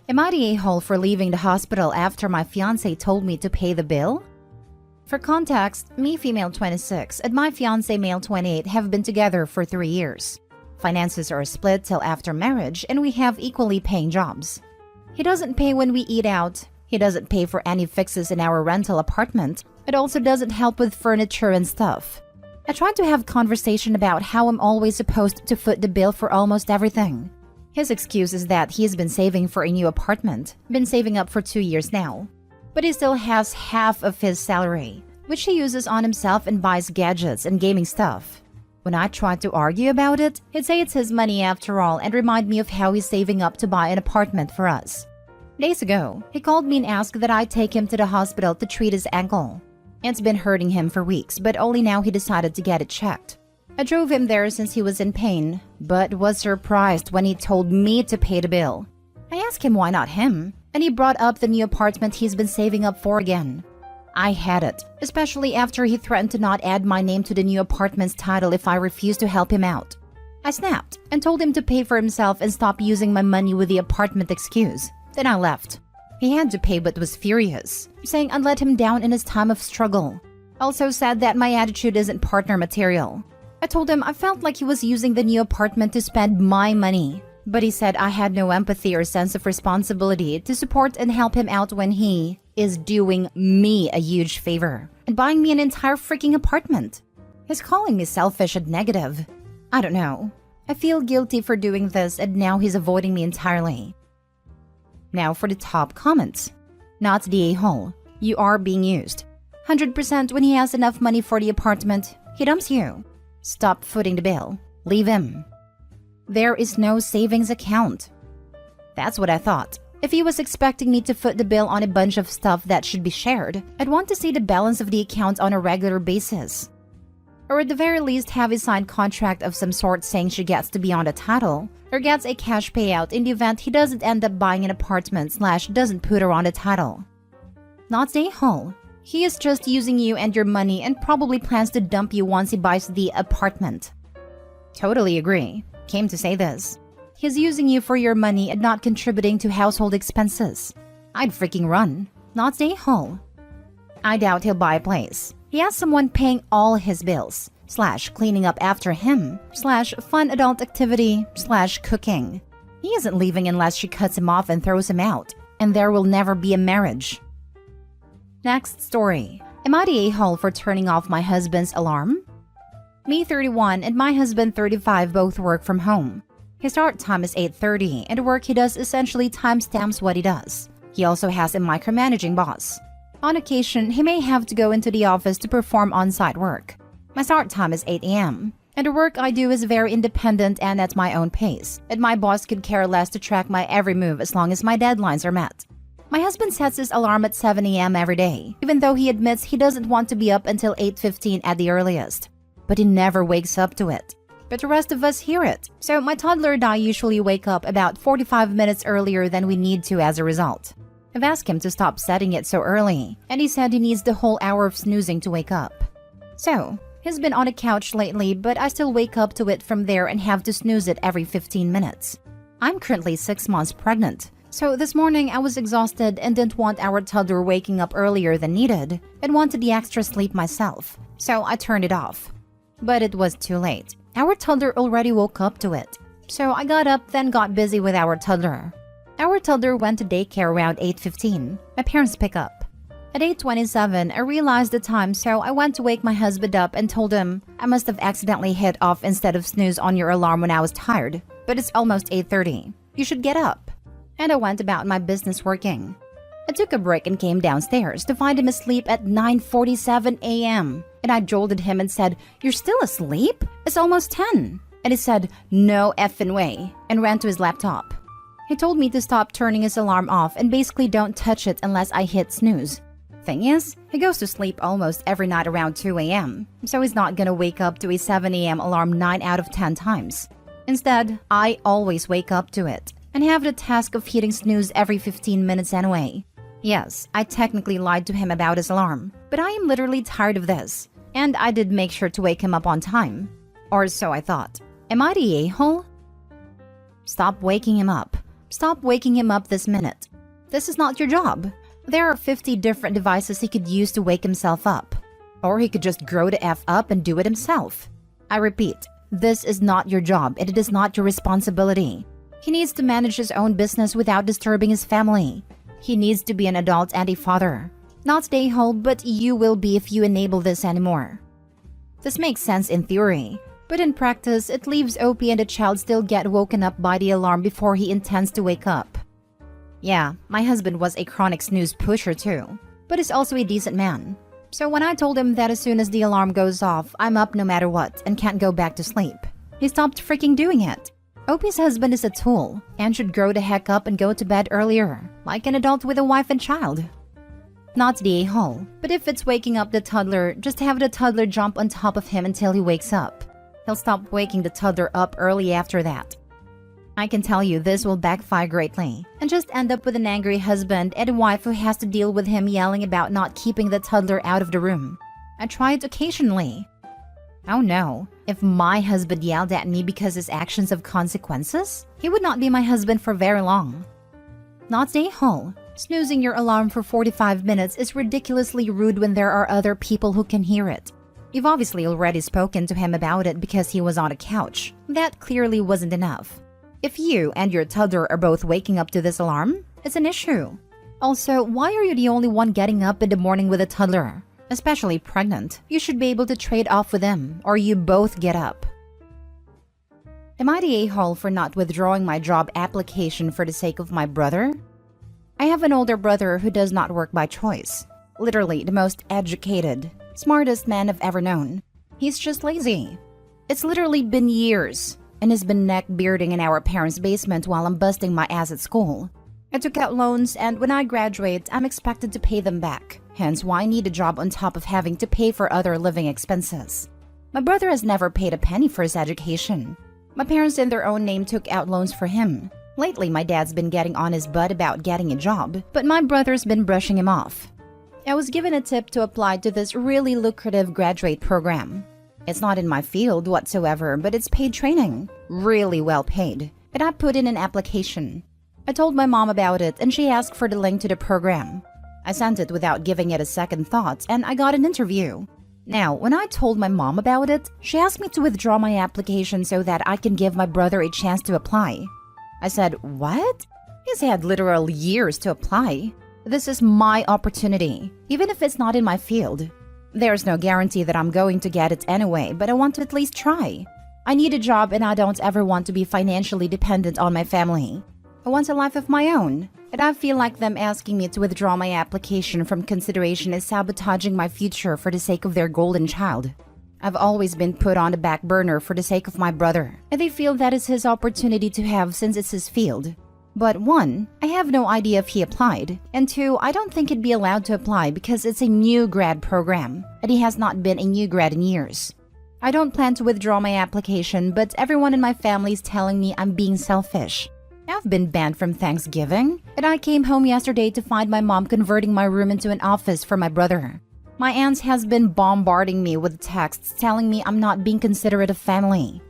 Am I the a-hole for leaving the hospital after my fiancé told me to pay the bill? For context, me female 26 and my fiancé male 28 have been together for 3 years. Finances are split till after marriage and we have equally paying jobs. He doesn't pay when we eat out. He doesn't pay for any fixes in our rental apartment. It also doesn't help with furniture and stuff. I tried to have conversation about how I'm always supposed to foot the bill for almost everything. His excuse is that he's been saving for a new apartment, been saving up for 2 years now. But he still has half of his salary, which he uses on himself and buys gadgets and gaming stuff. When I tried to argue about it, he'd say it's his money after all and remind me of how he's saving up to buy an apartment for us. Days ago, he called me and asked that I take him to the hospital to treat his ankle. It's been hurting him for weeks, but only now he decided to get it checked. I drove him there since he was in pain, but was surprised when he told me to pay the bill. I asked him why not him, and he brought up the new apartment he's been saving up for again. I had it, especially after he threatened to not add my name to the new apartment's title if I refused to help him out. I snapped and told him to pay for himself and stop using my money with the apartment excuse. Then I left. He had to pay but was furious, saying I'd let him down in his time of struggle. Also said that my attitude isn't partner material. I told him I felt like he was using the new apartment to spend my money, but he said I had no empathy or sense of responsibility to support and help him out when he is doing me a huge favor and buying me an entire freaking apartment. He's calling me selfish and negative. I don't know. I feel guilty for doing this and now he's avoiding me entirely. Now for the top comments. Not the a-hole. You are being used. 100% when he has enough money for the apartment, he dumps you. Stop footing the bill. Leave him. There is no savings account. That's what I thought. If he was expecting me to foot the bill on a bunch of stuff that should be shared, I'd want to see the balance of the account on a regular basis. Or at the very least have a signed contract of some sort saying she gets to be on the title, or gets a cash payout in the event he doesn't end up buying an apartment / doesn't put her on the title. Not the a-hole. He is just using you and your money and probably plans to dump you once he buys the apartment. Totally agree. Came to say this. He's using you for your money and not contributing to household expenses. I'd freaking run. Not the a-hole. I doubt he'll buy a place. He has someone paying all his bills, / cleaning up after him, / fun adult activity, / cooking. He isn't leaving unless she cuts him off and throws him out, and there will never be a marriage. Next story. Am I the a-hole for turning off my husband's alarm? Me 31 and my husband 35 both work from home. His start time is 8:30 and the work he does essentially timestamps what he does. He also has a micromanaging boss. On occasion, he may have to go into the office to perform on-site work. My start time is 8 a.m. and the work I do is very independent and at my own pace, and my boss could care less to track my every move as long as my deadlines are met. My husband sets his alarm at 7 a.m. every day, even though he admits he doesn't want to be up until 8:15 at the earliest. But he never wakes up to it. But the rest of us hear it, so my toddler and I usually wake up about 45 minutes earlier than we need to as a result. I've asked him to stop setting it so early, and he said he needs the whole hour of snoozing to wake up. So, he's been on a couch lately, but I still wake up to it from there and have to snooze it every 15 minutes. I'm currently 6 months pregnant, so this morning I was exhausted and didn't want our toddler waking up earlier than needed and wanted the extra sleep myself, so I turned it off. But it was too late. Our toddler already woke up to it, so I got up then got busy with our toddler. Our toddler went to daycare around 8:15. My parents pick up. At 8:27, I realized the time, so I went to wake my husband up and told him I must have accidentally hit off instead of snooze on your alarm when I was tired, but it's almost 8:30. You should get up. And I went about my business working. I took a break and came downstairs to find him asleep at 9:47 a.m. And I jolted him and said, "You're still asleep? It's almost 10. And he said, "No effing way," and ran to his laptop. He told me to stop turning his alarm off and basically don't touch it unless I hit snooze. Thing is, he goes to sleep almost every night around 2 a.m., so he's not gonna wake up to a 7 a.m. alarm 9 out of 10 times. Instead, I always wake up to it and have the task of hitting snooze every 15 minutes anyway. Yes, I technically lied to him about his alarm, but I am literally tired of this, and I did make sure to wake him up on time. Or so I thought. Am I the a-hole? Stop waking him up. Stop waking him up this minute. This is not your job. There are 50 different devices he could use to wake himself up. Or he could just grow the F up and do it himself. I repeat, this is not your job and it is not your responsibility. He needs to manage his own business without disturbing his family. He needs to be an adult and a father. Not stay home, but you will be if you enable this anymore. This makes sense in theory, but in practice, it leaves OP and the child still get woken up by the alarm before he intends to wake up. Yeah, my husband was a chronic snooze pusher too, but is also a decent man. So when I told him that as soon as the alarm goes off, I'm up no matter what and can't go back to sleep, he stopped freaking doing it. OP's husband is a tool and should grow the heck up and go to bed earlier, like an adult with a wife and child. Not the a-hole, but if it's waking up the toddler, just have the toddler jump on top of him until he wakes up. He'll stop waking the toddler up early after that. I can tell you this will backfire greatly and just end up with an angry husband and a wife who has to deal with him yelling about not keeping the toddler out of the room. I try it occasionally. Oh no, if my husband yelled at me because his actions have consequences, he would not be my husband for very long. Not the a-hole. Snoozing your alarm for 45 minutes is ridiculously rude when there are other people who can hear it. You've obviously already spoken to him about it because he was on a couch. That clearly wasn't enough. If you and your toddler are both waking up to this alarm, it's an issue. Also, why are you the only one getting up in the morning with a toddler? Especially pregnant, you should be able to trade off with him, or you both get up. Am I the a-hole for not withdrawing my job application for the sake of my brother? I have an older brother who does not work by choice. Literally the most educated, smartest man I've ever known. He's just lazy. It's literally been years and has been neck-bearding in our parents' basement while I'm busting my ass at school. I took out loans and when I graduate, I'm expected to pay them back. Hence why I need a job on top of having to pay for other living expenses. My brother has never paid a penny for his education. My parents in their own name took out loans for him. Lately, my dad's been getting on his butt about getting a job, but my brother's been brushing him off. I was given a tip to apply to this really lucrative graduate program. It's not in my field whatsoever, but it's paid training. Really well paid. And I put in an application. I told my mom about it and she asked for the link to the program. I sent it without giving it a second thought and I got an interview. Now, when I told my mom about it, she asked me to withdraw my application so that I can give my brother a chance to apply. I said, what? He's had literal years to apply. This is my opportunity, even if it's not in my field. There's no guarantee that I'm going to get it anyway, but I want to at least try. I need a job and I don't ever want to be financially dependent on my family. I want a life of my own, and I feel like them asking me to withdraw my application from consideration is sabotaging my future for the sake of their golden child. I've always been put on the back burner for the sake of my brother, and they feel that is his opportunity to have since it's his field. But 1, I have no idea if he applied, and 2, I don't think he'd be allowed to apply because it's a new grad program, and he has not been a new grad in years. I don't plan to withdraw my application, but everyone in my family is telling me I'm being selfish. I've been banned from Thanksgiving, and I came home yesterday to find my mom converting my room into an office for my brother. My aunt has been bombarding me with texts telling me I'm not being considerate of family.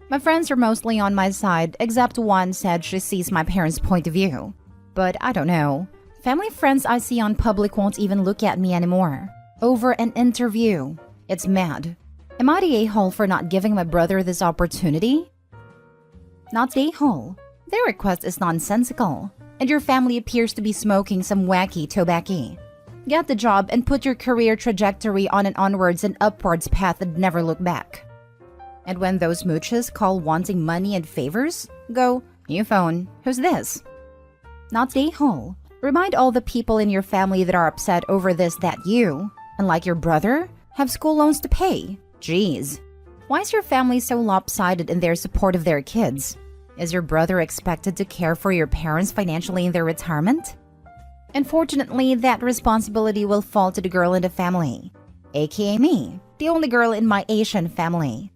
My friends are mostly on my side, except one said she sees my parents' point of view. But I don't know. Family friends I see on public won't even look at me anymore. Over an interview. It's mad. Am I the a-hole for not giving my brother this opportunity? Not the a-hole. Their request is nonsensical, and your family appears to be smoking some wacky tobacco. Get the job and put your career trajectory on an onwards and upwards path and never look back. And when those mooches call wanting money and favors, go, new phone, who's this? Not the a-hole. Remind all the people in your family that are upset over this that you, unlike your brother, have school loans to pay. Jeez. Why is your family so lopsided in their support of their kids? Is your brother expected to care for your parents financially in their retirement? Unfortunately, that responsibility will fall to the girl in the family, aka me, the only girl in my Asian family.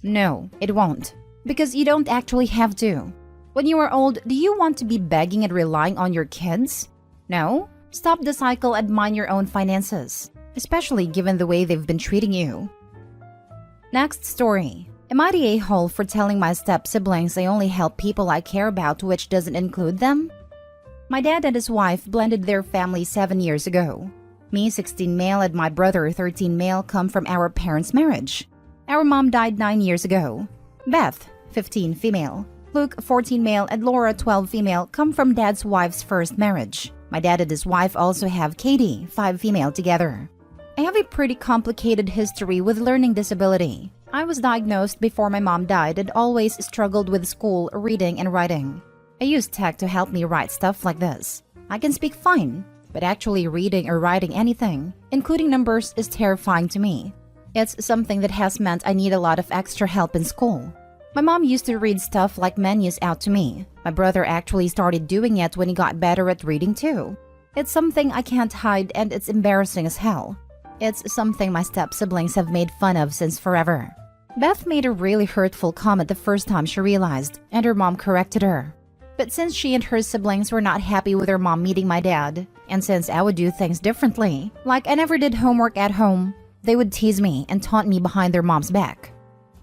No, it won't, because you don't actually have to. When you are old, do you want to be begging and relying on your kids? No? Stop the cycle and mind your own finances, especially given the way they've been treating you. Next story. Am I the a-hole for telling my step-siblings I only help people I care about, which doesn't include them? My dad and his wife blended their family 7 years ago. Me, 16 male, and my brother, 13 male, come from our parents' marriage. Our mom died 9 years ago. Beth, 15 female. Luke, 14 male, and Laura, 12 female, come from dad's wife's first marriage. My dad and his wife also have Katie, 5 female together. I have a pretty complicated history with learning disability. I was diagnosed before my mom died and always struggled with school, reading, and writing. I used tech to help me write stuff like this. I can speak fine, but actually reading or writing anything, including numbers, is terrifying to me. It's something that has meant I need a lot of extra help in school. My mom used to read stuff like menus out to me. My brother actually started doing it when he got better at reading too. It's something I can't hide and it's embarrassing as hell. It's something my step-siblings have made fun of since forever. Beth made a really hurtful comment the first time she realized, and her mom corrected her. But since she and her siblings were not happy with her mom meeting my dad, and since I would do things differently, like I never did homework at home, they would tease me and taunt me behind their mom's back.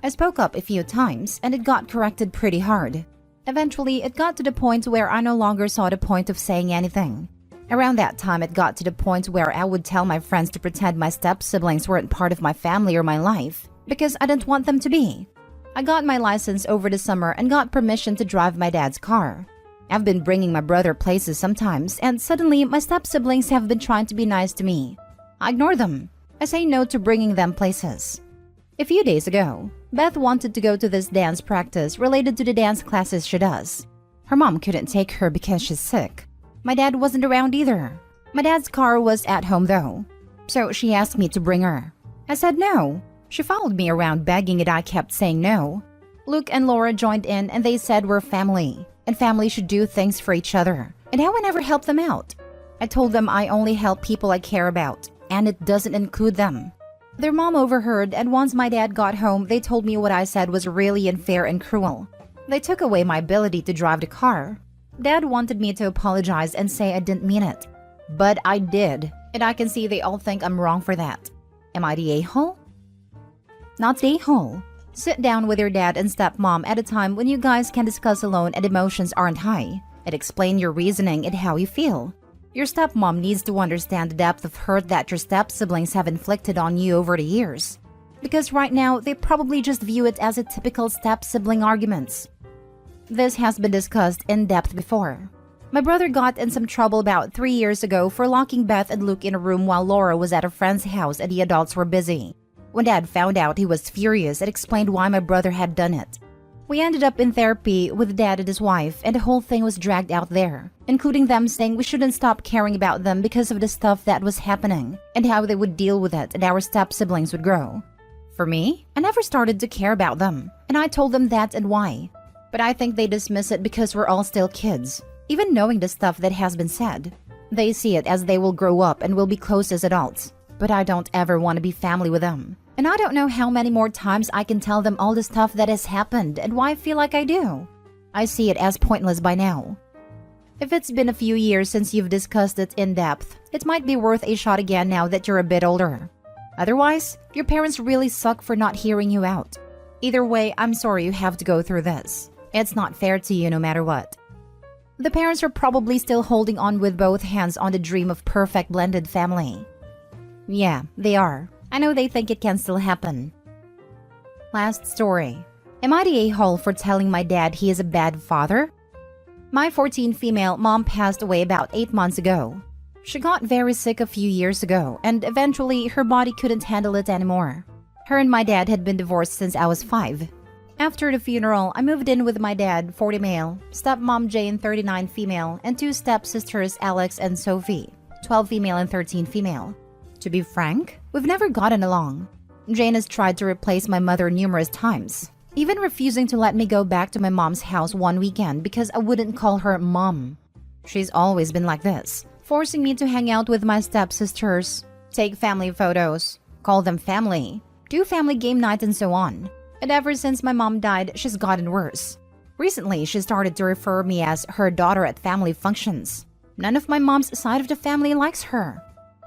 I spoke up a few times, and it got corrected pretty hard. Eventually, it got to the point where I no longer saw the point of saying anything. Around that time, it got to the point where I would tell my friends to pretend my step-siblings weren't part of my family or my life, because I didn't want them to be. I got my license over the summer and got permission to drive my dad's car. I've been bringing my brother places sometimes, and suddenly my step-siblings have been trying to be nice to me. I ignore them. I say no to bringing them places. A few days ago, Beth wanted to go to this dance practice related to the dance classes she does. Her mom couldn't take her because she's sick. My dad wasn't around either. My dad's car was at home though, so she asked me to bring her. I said no. She followed me around begging and I kept saying no. Luke and Laura joined in and they said we're family, and family should do things for each other, and how I never help them out. I told them I only help people I care about, and it doesn't include them. Their mom overheard, and once my dad got home, they told me what I said was really unfair and cruel. They took away my ability to drive the car. Dad wanted me to apologize and say I didn't mean it. But I did, and I can see they all think I'm wrong for that. Am I the a-hole? Not the a-hole. Sit down with your dad and stepmom at a time when you guys can discuss alone and emotions aren't high, and explain your reasoning and how you feel. Your stepmom needs to understand the depth of hurt that your step-siblings have inflicted on you over the years. Because right now, they probably just view it as a typical step-sibling arguments. This has been discussed in depth before. My brother got in some trouble about 3 years ago for locking Beth and Luke in a room while Laura was at a friend's house and the adults were busy. When Dad found out, he was furious and explained why my brother had done it. We ended up in therapy with Dad and his wife, and the whole thing was dragged out there, including them saying we shouldn't stop caring about them because of the stuff that was happening, and how they would deal with it and our step-siblings would grow. For me, I never started to care about them, and I told them that and why. But I think they dismiss it because we're all still kids, even knowing the stuff that has been said. They see it as they will grow up and will be close as adults, but I don't ever want to be family with them. And I don't know how many more times I can tell them all the stuff that has happened and why I feel like I do. I see it as pointless by now. If it's been a few years since you've discussed it in depth, it might be worth a shot again now that you're a bit older. Otherwise, your parents really suck for not hearing you out. Either way, I'm sorry you have to go through this. It's not fair to you no matter what. The parents are probably still holding on with both hands on the dream of perfect blended family. Yeah, they are. I know they think it can still happen. Last story. Am I the a-hole for telling my dad he is a bad father? My 14 female mom passed away about 8 months ago. She got very sick a few years ago, and eventually her body couldn't handle it anymore. Her and my dad had been divorced since I was 5. After the funeral, I moved in with my dad, 40 male, stepmom Jane, 39 female, and 2 stepsisters, Alex and Sophie, 12 female and 13 female. To be frank, we've never gotten along. Jane has tried to replace my mother numerous times, even refusing to let me go back to my mom's house one weekend because I wouldn't call her mom. She's always been like this, forcing me to hang out with my stepsisters, take family photos, call them family, do family game night and so on. And ever since my mom died, she's gotten worse. Recently, she started to refer me as her daughter at family functions. None of my mom's side of the family likes her.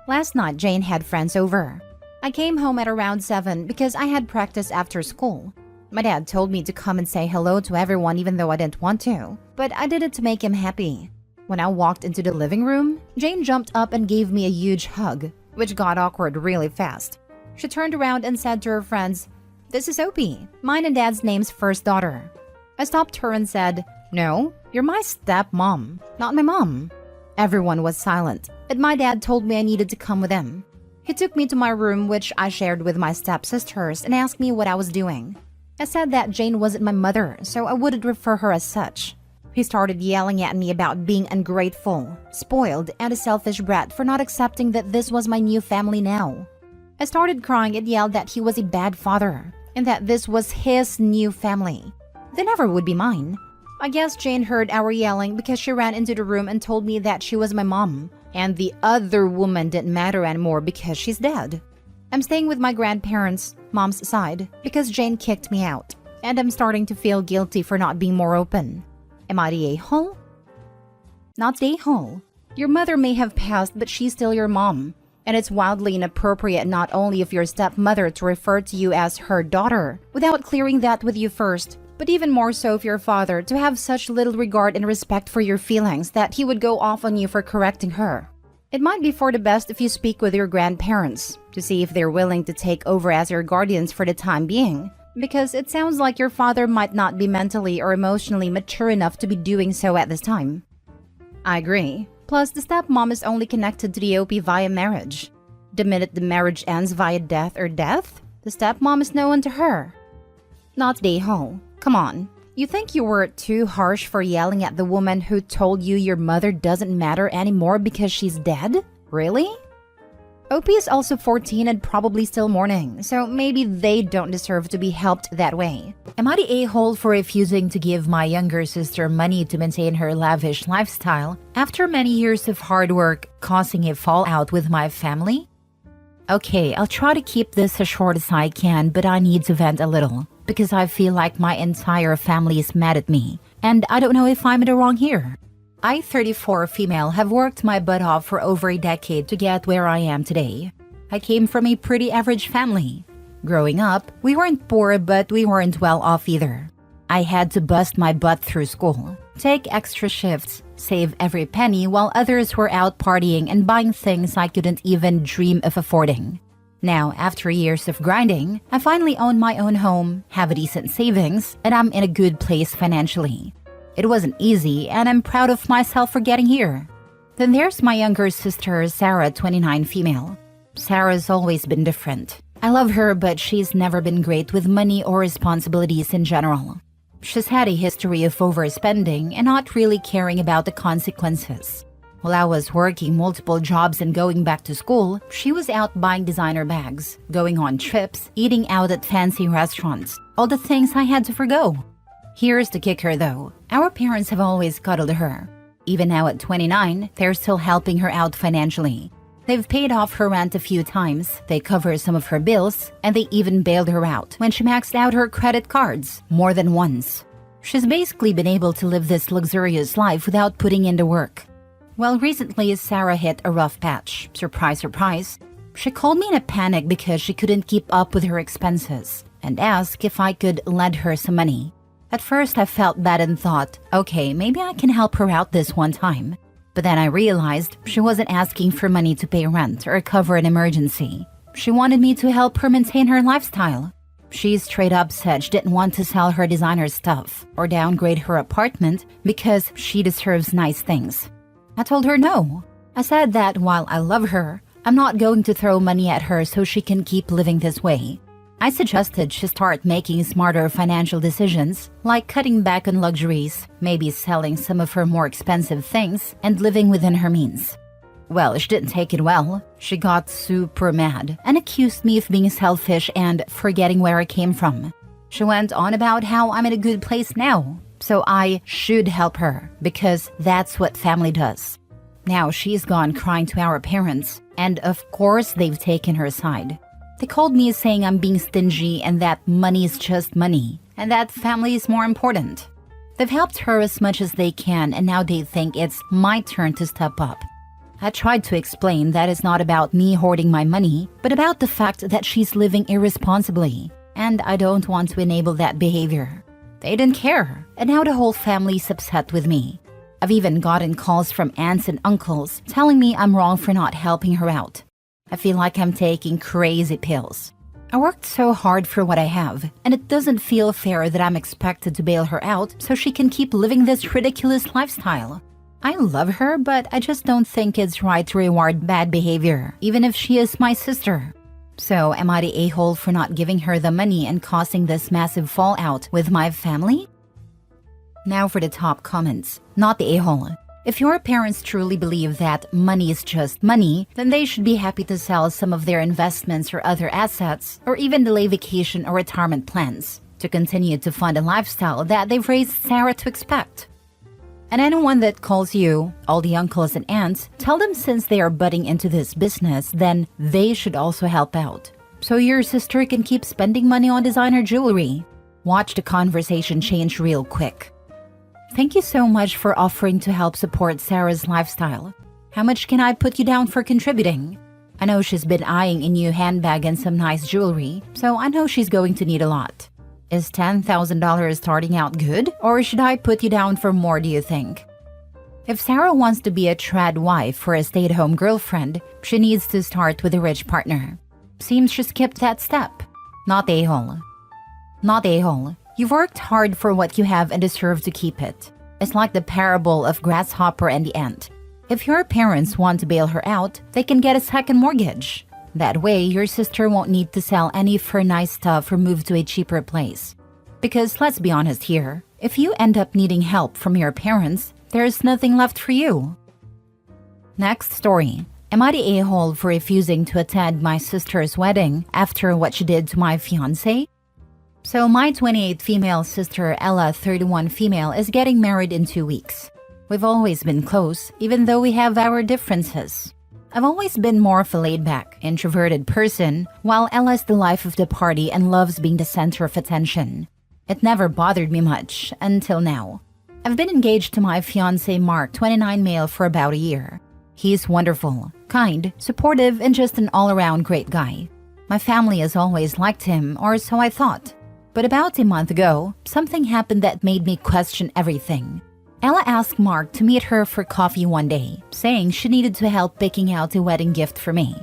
Last night, Jane had friends over. I came home at around 7 because I had practice after school. My dad told me to come and say hello to everyone even though I didn't want to, but I did it to make him happy. When I walked into the living room, Jane jumped up and gave me a huge hug, which got awkward really fast. She turned around and said to her friends, "This is Opie, mine and Dad's name's first daughter." I stopped her and said, "No, you're my stepmom, not my mom." Everyone was silent, and my dad told me I needed to come with him. He took me to my room, which I shared with my stepsisters, and asked me what I was doing. I said that Jane wasn't my mother, so I wouldn't refer her as such. He started yelling at me about being ungrateful, spoiled, and a selfish brat for not accepting that this was my new family now. I started crying and yelled that he was a bad father, and that this was his new family. They never would be mine. I guess Jane heard our yelling because she ran into the room and told me that she was my mom, and the other woman didn't matter anymore because she's dead. I'm staying with my grandparents, mom's side, because Jane kicked me out, and I'm starting to feel guilty for not being more open. Am I the a-hole? Not the a-hole. Your mother may have passed, but she's still your mom, and it's wildly inappropriate not only of your stepmother to refer to you as her daughter without clearing that with you first, but even more so of your father to have such little regard and respect for your feelings that he would go off on you for correcting her. It might be for the best if you speak with your grandparents to see if they're willing to take over as your guardians for the time being, because it sounds like your father might not be mentally or emotionally mature enough to be doing so at this time. I agree. Plus, the stepmom is only connected to the OP via marriage. The minute the marriage ends via death, the stepmom is no one to her. Not the a-hole. Come on. You think you were too harsh for yelling at the woman who told you your mother doesn't matter anymore because she's dead? Really? OP is also 14 and probably still mourning, so maybe they don't deserve to be helped that way. Am I the a-hole for refusing to give my younger sister money to maintain her lavish lifestyle after many years of hard work causing a fallout with my family? Okay, I'll try to keep this as short as I can, but I need to vent a little, because I feel like my entire family is mad at me, and I don't know if I'm in the wrong here. I, 34 female, have worked my butt off for over a decade to get where I am today. I came from a pretty average family. Growing up, we weren't poor, but we weren't well off either. I had to bust my butt through school, take extra shifts, save every penny while others were out partying and buying things I couldn't even dream of affording. Now, after years of grinding, I finally own my own home, have a decent savings, and I'm in a good place financially. It wasn't easy, and I'm proud of myself for getting here. Then there's my younger sister, Sarah, 29 female. Sarah's always been different. I love her, but she's never been great with money or responsibilities in general. She's had a history of overspending and not really caring about the consequences. While I was working multiple jobs and going back to school, she was out buying designer bags, going on trips, eating out at fancy restaurants, all the things I had to forgo. Here's the kicker though, our parents have always cuddled her. Even now at 29, they're still helping her out financially. They've paid off her rent a few times, they cover some of her bills, and they even bailed her out when she maxed out her credit cards more than once. She's basically been able to live this luxurious life without putting in the work. Well, recently Sarah hit a rough patch. Surprise, surprise. She called me in a panic because she couldn't keep up with her expenses and asked if I could lend her some money. At first I felt bad and thought, okay, maybe I can help her out this one time. But then I realized she wasn't asking for money to pay rent or cover an emergency. She wanted me to help her maintain her lifestyle. She straight up said she didn't want to sell her designer stuff or downgrade her apartment because she deserves nice things. I told her no. I said that while I love her, I'm not going to throw money at her so she can keep living this way. I suggested she start making smarter financial decisions, like cutting back on luxuries, maybe selling some of her more expensive things, and living within her means. Well, she didn't take it well. She got super mad and accused me of being selfish and forgetting where I came from. She went on about how I'm in a good place now, so I should help her because that's what family does. Now she's gone crying to our parents, and of course they've taken her side. They called me saying I'm being stingy and that money is just money, and that family is more important. They've helped her as much as they can, and now they think it's my turn to step up. I tried to explain that it's not about me hoarding my money, but about the fact that she's living irresponsibly. And I don't want to enable that behavior. They didn't care, and now the whole family's upset with me. I've even gotten calls from aunts and uncles telling me I'm wrong for not helping her out. I feel like I'm taking crazy pills. I worked so hard for what I have, and it doesn't feel fair that I'm expected to bail her out so she can keep living this ridiculous lifestyle. I love her, but I just don't think it's right to reward bad behavior, even if she is my sister. So, am I the a-hole for not giving her the money and causing this massive fallout with my family? Now for the top comments. Not the a-hole. If your parents truly believe that money is just money, then they should be happy to sell some of their investments or other assets, or even delay vacation or retirement plans, to continue to fund a lifestyle that they've raised Sarah to expect. And anyone that calls you, all the uncles and aunts, tell them since they are butting into this business, then they should also help out. So your sister can keep spending money on designer jewelry. Watch the conversation change real quick. Thank you so much for offering to help support Sarah's lifestyle. How much can I put you down for contributing? I know she's been eyeing a new handbag and some nice jewelry, so I know she's going to need a lot. Is $10,000 starting out good, or should I put you down for more, do you think? If Sarah wants to be a trad wife or a stay-at-home girlfriend, she needs to start with a rich partner. Seems she skipped that step. Not a-hole. Not a-hole. You've worked hard for what you have and deserve to keep it. It's like the parable of grasshopper and the ant. If your parents want to bail her out, they can get a second mortgage. That way, your sister won't need to sell any of her nice stuff or move to a cheaper place. Because let's be honest here, if you end up needing help from your parents, there's nothing left for you. Next story. Am I the a-hole for refusing to attend my sister's wedding after what she did to my fiancé? So my 28 female sister Ella, 31 female, is getting married in 2 weeks. We've always been close, even though we have our differences. I've always been more of a laid-back, introverted person, while Ella's the life of the party and loves being the center of attention. It never bothered me much, until now. I've been engaged to my fiancé Mark, 29 male, for about a year. He's wonderful, kind, supportive, and just an all-around great guy. My family has always liked him, or so I thought. But about a month ago, something happened that made me question everything. Ella asked Mark to meet her for coffee one day, saying she needed to help picking out a wedding gift for me.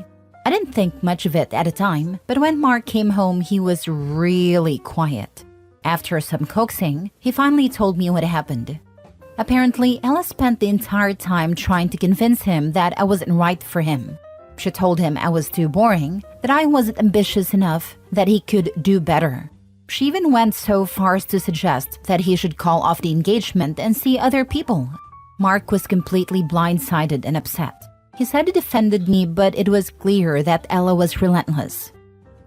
I didn't think much of it at the time, but when Mark came home, he was really quiet. After some coaxing, he finally told me what happened. Apparently, Ella spent the entire time trying to convince him that I wasn't right for him. She told him I was too boring, that I wasn't ambitious enough, that he could do better. She even went so far as to suggest that he should call off the engagement and see other people. Mark was completely blindsided and upset. He said he defended me, but it was clear that Ella was relentless.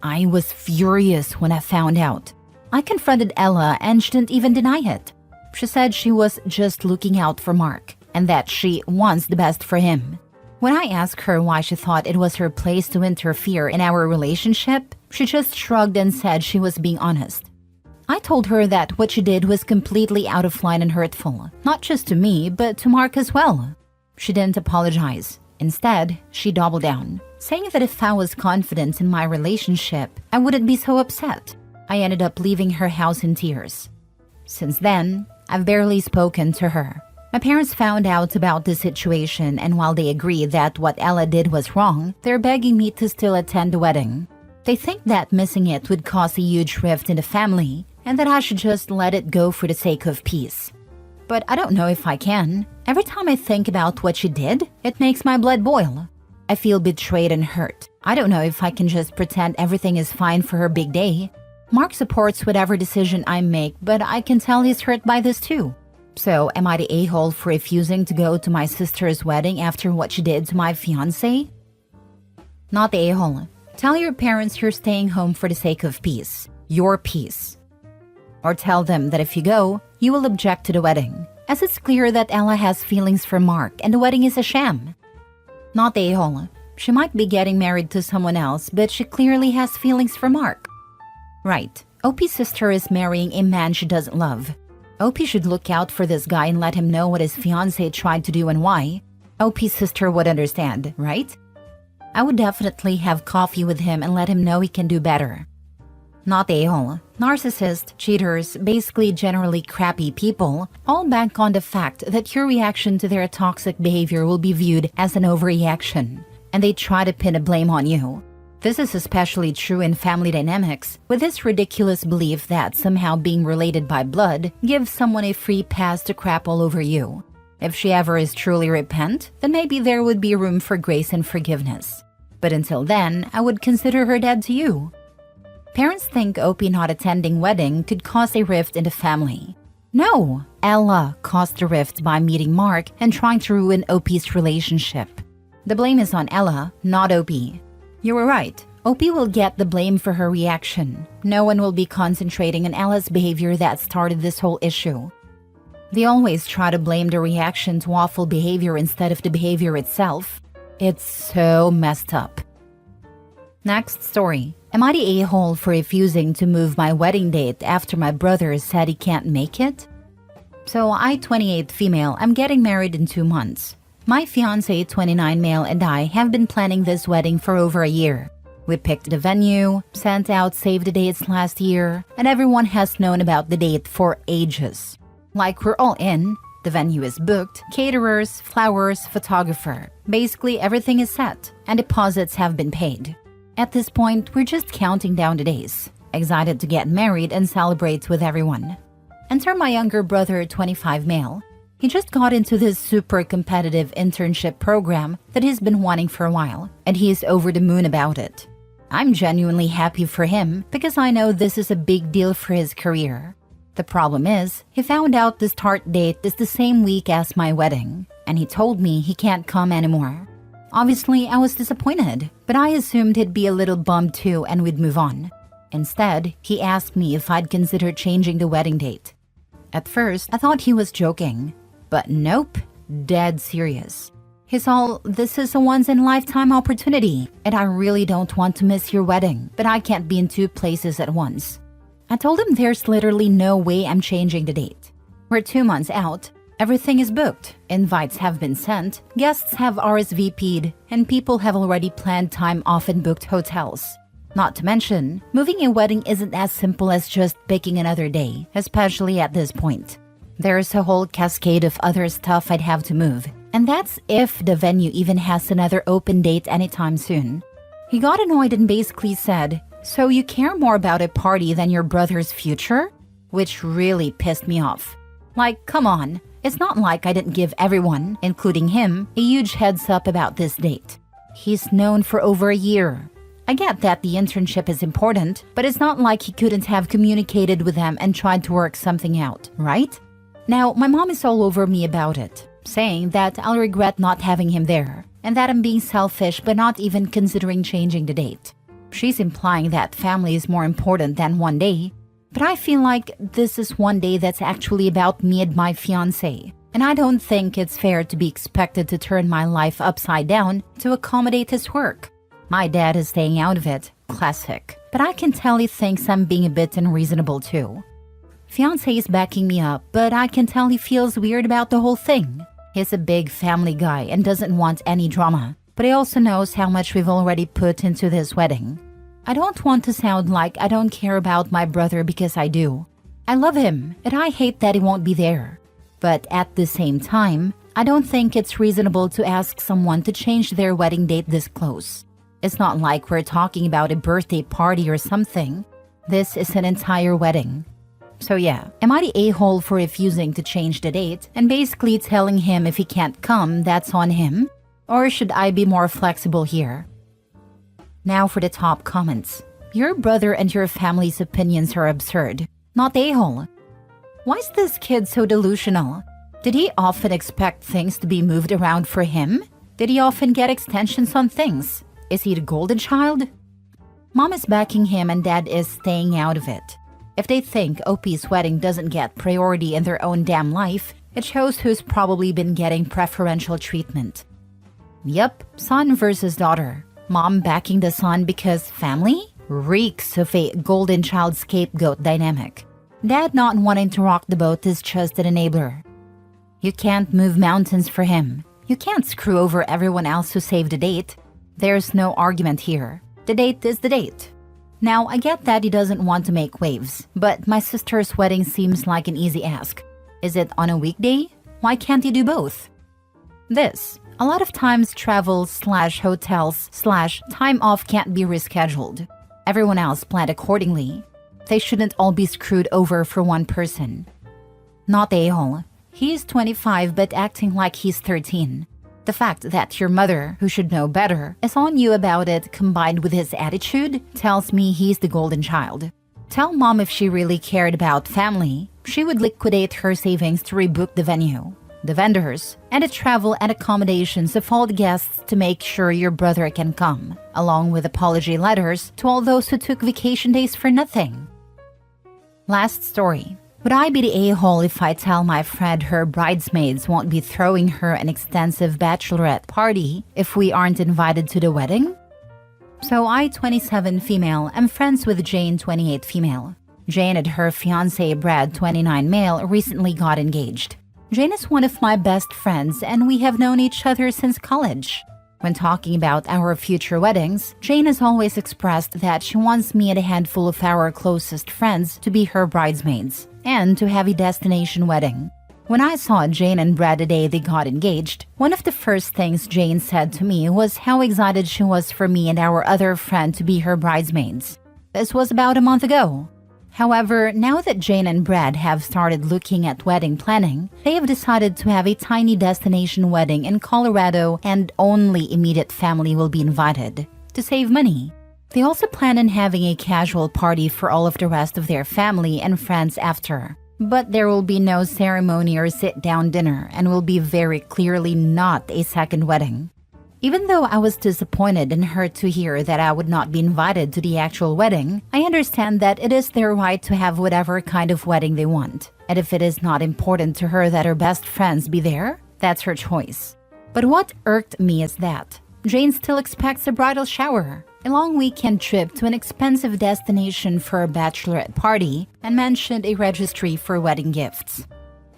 I was furious when I found out. I confronted Ella and she didn't even deny it. She said she was just looking out for Mark and that she wants the best for him. When I asked her why she thought it was her place to interfere in our relationship, she just shrugged and said she was being honest. I told her that what she did was completely out of line and hurtful, not just to me, but to Mark as well. She didn't apologize. Instead, she doubled down, saying that if I was confident in my relationship, I wouldn't be so upset. I ended up leaving her house in tears. Since then, I've barely spoken to her. My parents found out about the situation, and while they agree that what Ella did was wrong, they're begging me to still attend the wedding. They think that missing it would cause a huge rift in the family, and that I should just let it go for the sake of peace. But I don't know if I can. Every time I think about what she did, it makes my blood boil. I feel betrayed and hurt. I don't know if I can just pretend everything is fine for her big day. Mark supports whatever decision I make, but I can tell he's hurt by this too. So, am I the a-hole for refusing to go to my sister's wedding after what she did to my fiancé? Not the a-hole. Tell your parents you're staying home for the sake of peace. Your peace. Or tell them that if you go, you will object to the wedding, as it's clear that Ella has feelings for Mark and the wedding is a sham. Not the a-hole. She might be getting married to someone else, but she clearly has feelings for Mark. Right. OP's sister is marrying a man she doesn't love. OP should look out for this guy and let him know what his fiancé tried to do and why. OP's sister would understand, right? I would definitely have coffee with him and let him know he can do better. Not a-hole. Narcissists, cheaters, basically generally crappy people, all bank on the fact that your reaction to their toxic behavior will be viewed as an overreaction, and they try to pin a blame on you. This is especially true in family dynamics, with this ridiculous belief that somehow being related by blood gives someone a free pass to crap all over you. If she ever is truly repent, then maybe there would be room for grace and forgiveness. But until then, I would consider her dead to you. Parents think Opie not attending wedding could cause a rift in the family. No, Ella caused the rift by meeting Mark and trying to ruin Opie's relationship. The blame is on Ella, not Opie. You were right. Opie will get the blame for her reaction. No one will be concentrating on Ella's behavior that started this whole issue. They always try to blame the reaction to awful behavior instead of the behavior itself. It's so messed up. Next story. Am I the a-hole for refusing to move my wedding date after my brother said he can't make it? So I, 28 female, am getting married in 2 months. My fiancé, 29 male, and I have been planning this wedding for over a year. We picked the venue, sent out save the dates last year, and everyone has known about the date for ages. Like we're all in, the venue is booked, caterers, flowers, photographer. Basically everything is set, and deposits have been paid. At this point, we're just counting down the days, excited to get married and celebrate with everyone. Enter my younger brother, 25 male. He just got into this super competitive internship program that he's been wanting for a while, and he is over the moon about it. I'm genuinely happy for him because I know this is a big deal for his career. The problem is, he found out the start date is the same week as my wedding, and he told me he can't come anymore. Obviously, I was disappointed, but I assumed he'd be a little bummed too and we'd move on. Instead, he asked me if I'd consider changing the wedding date. At first, I thought he was joking. But nope, dead serious. He's all, this is a once-in-a-lifetime opportunity, and I really don't want to miss your wedding, but I can't be in 2 places at once. I told him there's literally no way I'm changing the date. We're 2 months out, everything is booked, invites have been sent, guests have RSVP'd, and people have already planned time off and booked hotels. Not to mention, moving a wedding isn't as simple as just picking another day, especially at this point. There's a whole cascade of other stuff I'd have to move, and that's if the venue even has another open date anytime soon. He got annoyed and basically said, "So you care more about a party than your brother's future?" Which really pissed me off. Like, come on, it's not like I didn't give everyone, including him, a huge heads up about this date. He's known for over a year. I get that the internship is important, but it's not like he couldn't have communicated with them and tried to work something out, right? Now, my mom is all over me about it, saying that I'll regret not having him there, and that I'm being selfish by not even considering changing the date. She's implying that family is more important than one day, but I feel like this is one day that's actually about me and my fiancé, and I don't think it's fair to be expected to turn my life upside down to accommodate his work. My dad is staying out of it, classic, but I can tell he thinks I'm being a bit unreasonable too. Fiancé is backing me up, but I can tell he feels weird about the whole thing. He's a big family guy and doesn't want any drama, but he also knows how much we've already put into this wedding. I don't want to sound like I don't care about my brother because I do. I love him, and I hate that he won't be there. But at the same time, I don't think it's reasonable to ask someone to change their wedding date this close. It's not like we're talking about a birthday party or something. This is an entire wedding. So yeah, am I the a-hole for refusing to change the date and basically telling him if he can't come, that's on him? Or should I be more flexible here? Now for the top comments. Your brother and your family's opinions are absurd. Not a-hole. Why is this kid so delusional? Did he often expect things to be moved around for him? Did he often get extensions on things? Is he the golden child? Mom is backing him and dad is staying out of it. If they think Opie's wedding doesn't get priority in their own damn life, it shows who's probably been getting preferential treatment. Yup, son versus daughter. Mom backing the son because family? Reeks of a golden child scapegoat dynamic. Dad not wanting to rock the boat is just an enabler. You can't move mountains for him. You can't screw over everyone else who saved the date. There's no argument here. The date is the date. Now, I get that he doesn't want to make waves, but my sister's wedding seems like an easy ask. Is it on a weekday? Why can't he do both? This. A lot of times travels/hotels/time off can't be rescheduled. Everyone else planned accordingly. They shouldn't all be screwed over for one person. Not a-hole. He's 25 but acting like he's 13. The fact that your mother, who should know better, is on you about it combined with his attitude tells me he's the golden child. Tell mom if she really cared about family, she would liquidate her savings to rebook the venue, the vendors, and the travel and accommodations of all the guests to make sure your brother can come, along with apology letters to all those who took vacation days for nothing. Last story. Would I be the a-hole if I tell my friend her bridesmaids won't be throwing her an extensive bachelorette party if we aren't invited to the wedding? So I, 27 female, am friends with Jane, 28 female. Jane and her fiancé Brad, 29 male, recently got engaged. Jane is one of my best friends and we have known each other since college. When talking about our future weddings, Jane has always expressed that she wants me and a handful of our closest friends to be her bridesmaids and to have a destination wedding. When I saw Jane and Brad the day they got engaged, one of the first things Jane said to me was how excited she was for me and our other friend to be her bridesmaids. This was about a month ago. However, now that Jane and Brad have started looking at wedding planning, they have decided to have a tiny destination wedding in Colorado and only immediate family will be invited, to save money. They also plan on having a casual party for all of the rest of their family and friends after. But there will be no ceremony or sit-down dinner and will be very clearly not a second wedding. Even though I was disappointed and hurt to hear that I would not be invited to the actual wedding, I understand that it is their right to have whatever kind of wedding they want. And if it is not important to her that her best friends be there, that's her choice. But what irked me is that Jane still expects a bridal shower, a long weekend trip to an expensive destination for a bachelorette party, and mentioned a registry for wedding gifts.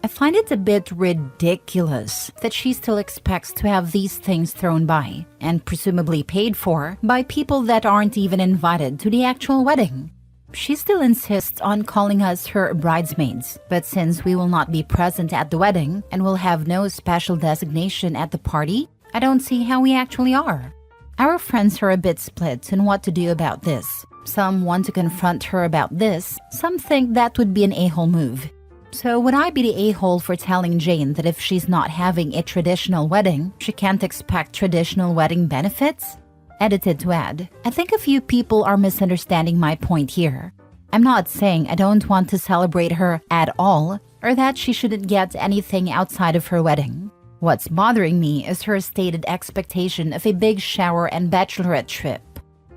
I find it a bit ridiculous that she still expects to have these things thrown by, and presumably paid for, by people that aren't even invited to the actual wedding. She still insists on calling us her bridesmaids, but since we will not be present at the wedding and will have no special designation at the party, I don't see how we actually are. Our friends are a bit split on what to do about this. Some want to confront her about this, some think that would be an a-hole move. So would I be the a-hole for telling Jane that if she's not having a traditional wedding, she can't expect traditional wedding benefits? Edited to add, I think a few people are misunderstanding my point here. I'm not saying I don't want to celebrate her at all, or that she shouldn't get anything outside of her wedding. What's bothering me is her stated expectation of a big shower and bachelorette trip.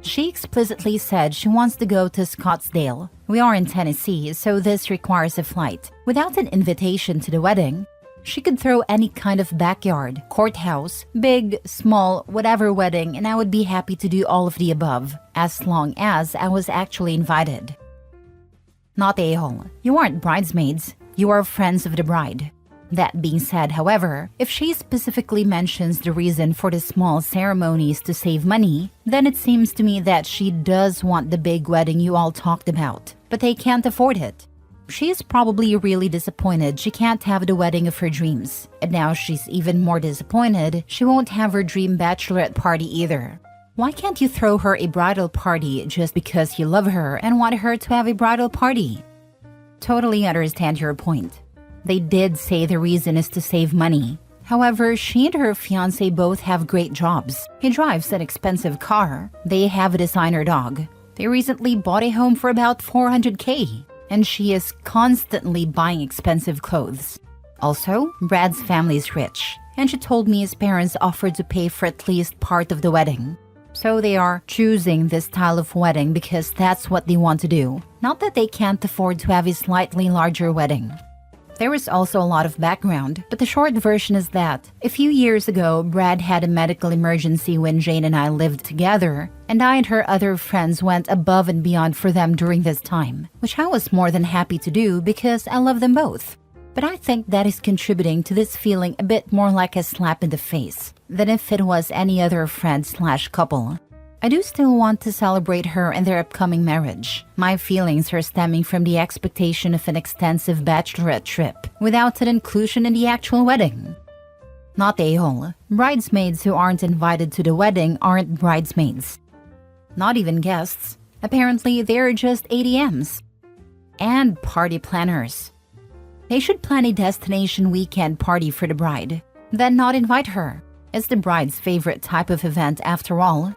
She explicitly said she wants to go to Scottsdale. We are in Tennessee, so this requires a flight. Without an invitation to the wedding, she could throw any kind of backyard, courthouse, big, small, whatever wedding, and I would be happy to do all of the above, as long as I was actually invited. Not a-hole. You aren't bridesmaids. You are friends of the bride. That being said, however, if she specifically mentions the reason for the small ceremonies to save money, then it seems to me that she does want the big wedding you all talked about, but they can't afford it. She is probably really disappointed she can't have the wedding of her dreams, and now she's even more disappointed she won't have her dream bachelorette party either. Why can't you throw her a bridal party just because you love her and want her to have a bridal party? Totally understand your point. They did say the reason is to save money. However, she and her fiancé both have great jobs. He drives an expensive car. They have a designer dog. They recently bought a home for about $400K. And she is constantly buying expensive clothes. Also, Brad's family is rich. And she told me his parents offered to pay for at least part of the wedding. So they are choosing this style of wedding because that's what they want to do. Not that they can't afford to have a slightly larger wedding. There is also a lot of background, but the short version is that a few years ago, Brad had a medical emergency when Jane and I lived together, and I and her other friends went above and beyond for them during this time, which I was more than happy to do because I love them both. But I think that is contributing to this feeling a bit more like a slap in the face than if it was any other friend/couple. I do still want to celebrate her and their upcoming marriage. My feelings are stemming from the expectation of an extensive bachelorette trip without an inclusion in the actual wedding. Not a-hole. Bridesmaids who aren't invited to the wedding aren't bridesmaids. Not even guests. Apparently, they're just ATMs. And party planners. They should plan a destination weekend party for the bride, then not invite her. It's the bride's favorite type of event after all.